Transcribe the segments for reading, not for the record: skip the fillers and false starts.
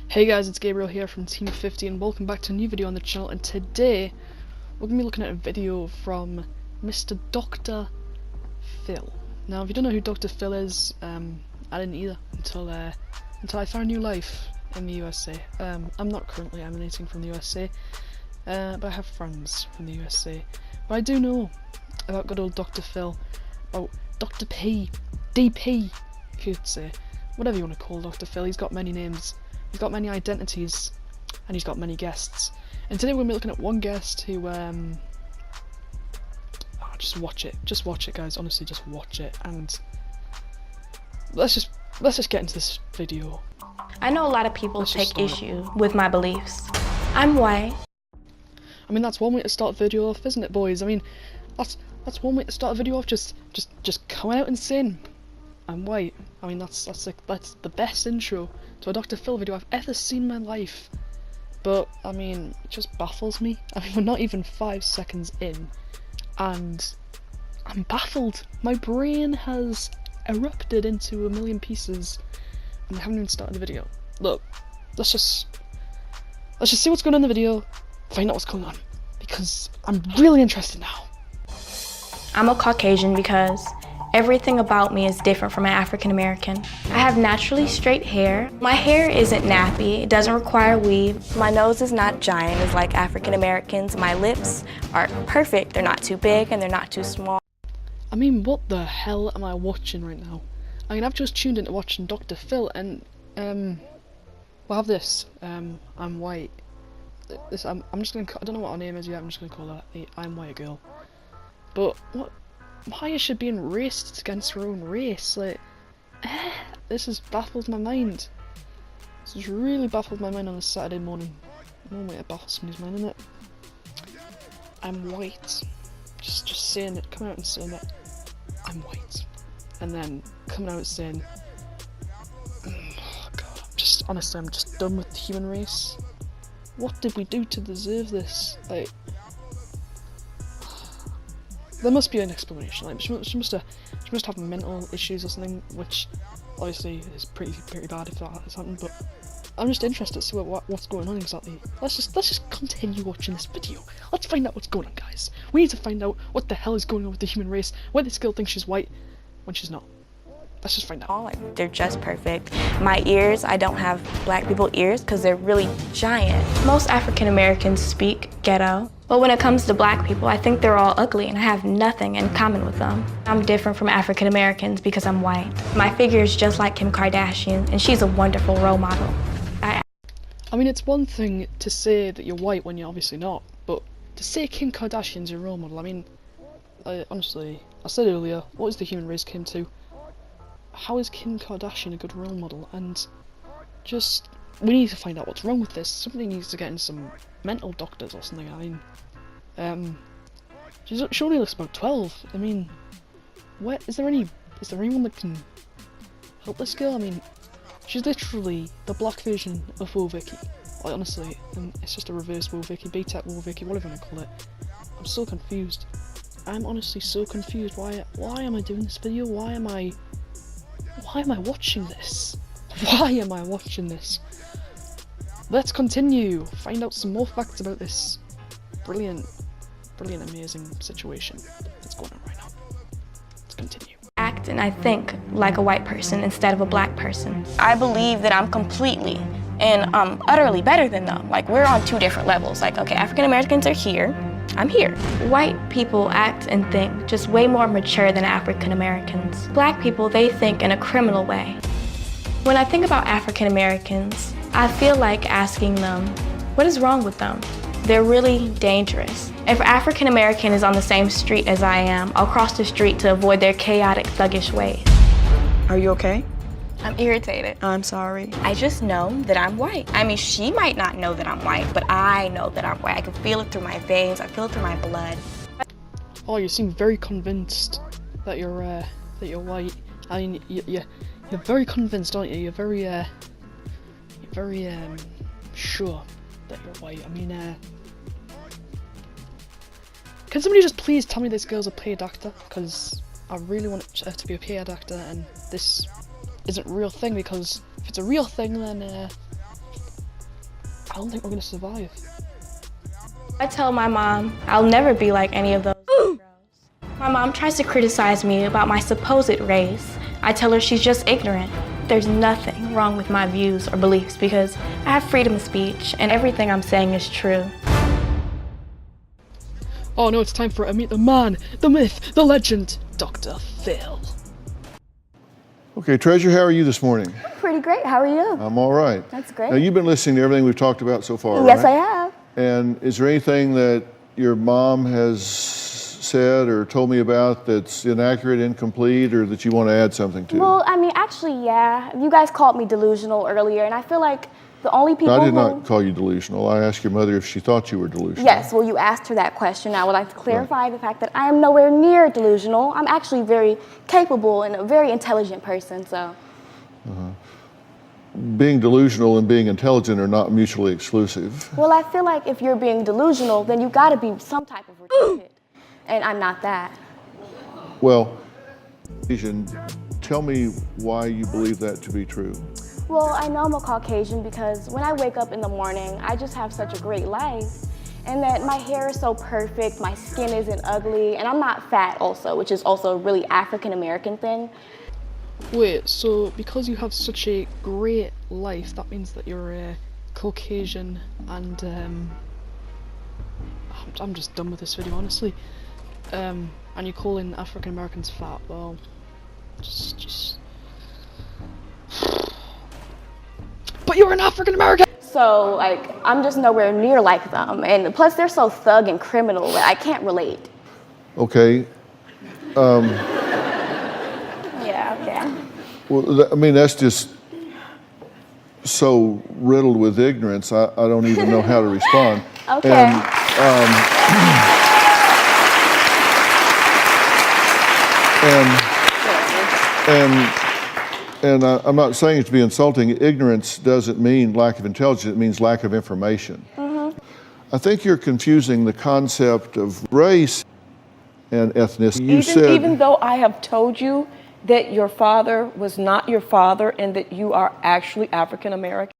Hey guys, it's Gabriel here from Team 50 and welcome back to a new video on the channel, and today we're going to be looking at a video from Mr. Dr. Phil. Now if you don't know who Dr. Phil is, I didn't either until I found a new life in the USA. I'm not currently emanating from the USA, but I have friends from the USA. But I do know about good old Dr. Phil, about Dr. P, DP, if you'd say. Whatever you want to call Dr. Phil, he's got many names. He's got many identities, and he's got many guests. And today we're going to be looking at one guest who, just watch it guys, honestly just watch it, and let's just get into this video. I know a lot of people take issue with my beliefs. I'm white. I mean, that's one way to start a video off, isn't it, boys? I mean, that's one way to start a video off, just coming out and saying I'm white. I mean, that's the best intro to a Dr. Phil video I've ever seen in my life. But I mean, it just baffles me. I mean, we're not even 5 seconds in, and I'm baffled. My brain has erupted into a million pieces, and I haven't even started the video. Look, let's just see what's going on in the video, find out what's going on, because I'm really interested now. I'm a Caucasian because everything about me is different from an African American. I have naturally straight hair. My hair isn't nappy, it doesn't require weave. My nose is not giant as like African Americans. My lips are perfect, they're not too big and they're not too small. I mean, what the hell am I watching right now? I mean, I've just tuned into watching Dr. Phil, and we'll have this. I'm white. This I'm just gonna. I don't know what her name is yet. I'm just gonna call her I'm white girl. But what? Why is she being raced against her own race? Like, this has baffled my mind. This has really baffled my mind on a Saturday morning. No way to baffle somebody's mind, isn't it? I'm white. Just saying it, coming out and saying it. I'm white. And then coming out and saying, oh god, honestly, I'm just done with the human race. What did we do to deserve this? Like, there must be an explanation. Like, she must have mental issues or something, which obviously is pretty bad if that has happened. But I'm just interested to see what's going on exactly. Let's just continue watching this video. Let's find out what's going on, guys. We need to find out what the hell is going on with the human race. Why this girl thinks she's white when she's not. Let's just find out. They're just perfect. My ears, I don't have black people ears because they're really giant. Most African Americans speak ghetto. But when it comes to black people, I think they're all ugly and I have nothing in common with them. I'm different from African Americans because I'm white. My figure is just like Kim Kardashian, and she's a wonderful role model. I mean, it's one thing to say that you're white when you're obviously not, but to say Kim Kardashian's your role model, I mean, honestly, I said earlier, what is the human race came to? How is Kim Kardashian a good role model? And we need to find out what's wrong with this. Somebody needs to get in some mental doctors or something. I mean, she only looks about 12. I mean, is there anyone that can help this girl? I mean, she's literally the black version of Woah Vicky. Like, honestly, and it's just a reverse Woah Vicky, B-Tech Woah Vicky, whatever you want to call it. I'm so confused. I'm honestly so confused. Why am I doing this video? Why am I watching this? Why am I watching this? Let's continue. Find out some more facts about this brilliant, amazing situation that's going on right now. Let's continue. Act and I think like a white person instead of a black person. I believe that I'm completely and utterly better than them. Like, we're on two different levels. Like, okay, African Americans are here, I'm here. White people act and think just way more mature than African Americans. Black people, they think in a criminal way. When I think about African Americans, I feel like asking them, what is wrong with them? They're really dangerous. If an African American is on the same street as I am, I'll cross the street to avoid their chaotic, thuggish ways. Are you okay? I'm irritated. I'm sorry. I just know that I'm white. I mean, she might not know that I'm white, but I know that I'm white. I can feel it through my veins, I feel it through my blood. Oh, you seem very convinced that you're white. I mean, you're very convinced, aren't you? You're very sure that you're white. I mean, can somebody just please tell me this girl's a paid actor? Because I really want her to be a paid actor, and this isn't a real thing, because if it's a real thing, then don't think we're gonna survive. I tell my mom I'll never be like any of those girls. My mom tries to criticize me about my supposed race. I tell her she's just ignorant. There's nothing wrong with my views or beliefs because I have freedom of speech and everything I'm saying is true. Oh no, it's time for it. Meet the man, the myth, the legend, Dr. Phil. Okay, Treasure, how are you this morning? Pretty great. How are you? I'm all right. That's great. Now, you've been listening to everything we've talked about so far, Yes, right? I have. And is there anything that your mom has said or told me about that's inaccurate, incomplete, or that you want to add something to? Well, I mean, actually, yeah. You guys called me delusional earlier, and I feel like the only people I did not call you delusional. I asked your mother if she thought you were delusional. Yes, well, you asked her that question. I would like to clarify the fact that I am nowhere near delusional. I'm actually very capable and a very intelligent person, so. Being delusional and being intelligent are not mutually exclusive. Well, I feel like if you're being delusional, then you got to be some type of retarded, and I'm not that. Well, Asian, tell me why you believe that to be true. Well, I know I'm a Caucasian because when I wake up in the morning, I just have such a great life. And that my hair is so perfect, my skin isn't ugly, and I'm not fat also, which is also a really African-American thing. Wait, so because you have such a great life, that means that you're a Caucasian and I'm just done with this video, honestly. And you're calling African Americans fat, well, just... But you're an African American! So, like, I'm just nowhere near like them, and plus they're so thug and criminal that I can't relate. Okay. Yeah, okay. Well, I mean, that's just so riddled with ignorance, I don't even know how to respond. Okay. And I'm not saying it to be insulting. Ignorance doesn't mean lack of intelligence, it means lack of information. I think you're confusing the concept of race and ethnicity. Even though I have told you that your father was not your father and that you are actually African American.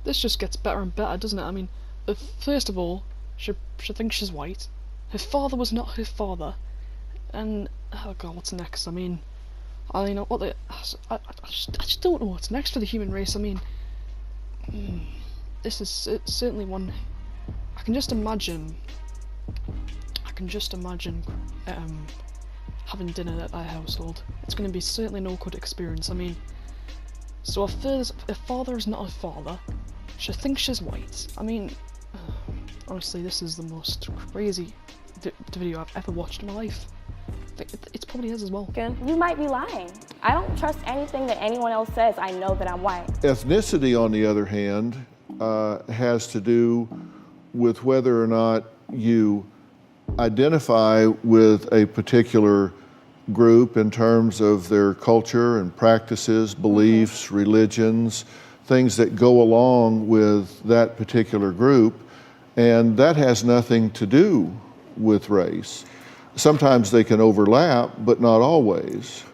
This just gets better and better, doesn't it? I mean, first of all, she thinks she's white. Her father was not her father. And, oh god, what's next? I mean, I just don't know what's next for the human race. I mean, this is certainly one. I can just imagine having dinner at our household. It's going to be certainly no good experience. I mean, so her father is not her father. She thinks she's white. I mean, honestly, this is the most crazy video I've ever watched in my life. It probably is as well. You might be lying. I don't trust anything that anyone else says. I know that I'm white. Ethnicity, on the other hand, has to do with whether or not you identify with a particular group in terms of their culture and practices, beliefs, religions, things that go along with that particular group, and that has nothing to do with race. Sometimes they can overlap, but not always.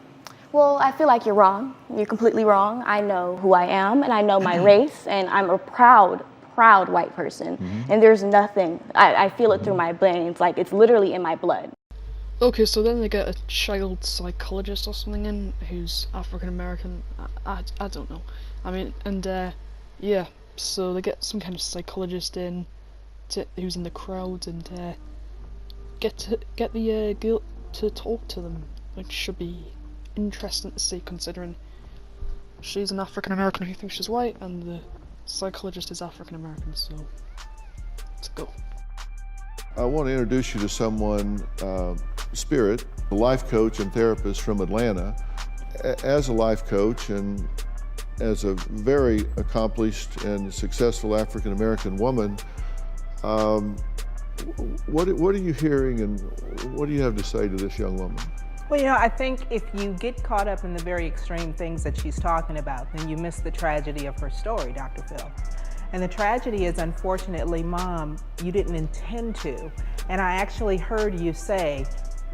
Well, I feel like you're wrong. You're completely wrong. I know who I am, and I know my race, and I'm a proud white person. And there's nothing, I feel it through my veins, like it's literally in my blood. Okay, so then they get a child psychologist or something in who's African American. I don't know. I mean, and yeah, so they get some kind of psychologist in who's in the crowd and get the girl to talk to them, which should be interesting to see considering she's an African American who thinks she's white and the psychologist is African American. So let's go. I want to introduce you to someone, Spirit, a life coach and therapist from Atlanta. As a life coach and as a very accomplished and successful African American woman, what are you hearing and what do you have to say to this young woman? Well, you know, I think if you get caught up in the very extreme things that she's talking about, then you miss the tragedy of her story, Dr. Phil. And the tragedy is, unfortunately, Mom, you didn't intend to. And I actually heard you say,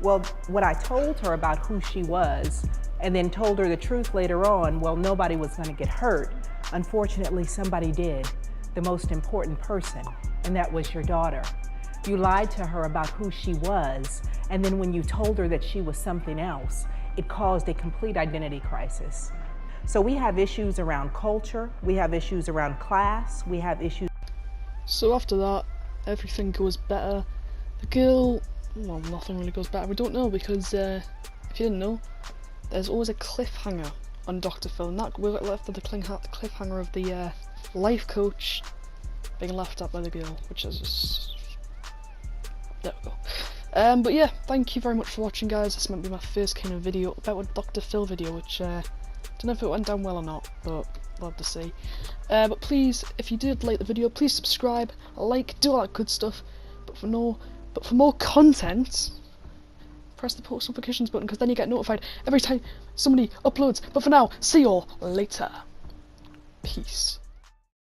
well, what I told her about who she was, and then told her the truth later on, well, nobody was going to get hurt. Unfortunately, somebody did. the most important person, and that was your daughter. You lied to her about who she was, and then when you told her that she was something else, it caused a complete identity crisis. So we have issues around culture, we have issues around class, we have issues. So after that, everything goes better. The girl, well, nothing really goes better. We don't know because, if you didn't know, there's always a cliffhanger on Dr. Phil, and that we're left with the cliffhanger of the life coach being laughed at by the girl, which is just... there we go. But yeah, thank you very much for watching, guys. This might be my first kind of video about a Dr. Phil video, which don't know if it went down well or not, but we'll have to see. But please, if you did like the video, please subscribe, like, do all that good stuff. But for more content, press the post notifications button, because then you get notified every time somebody uploads. But for now, see you all later. Peace.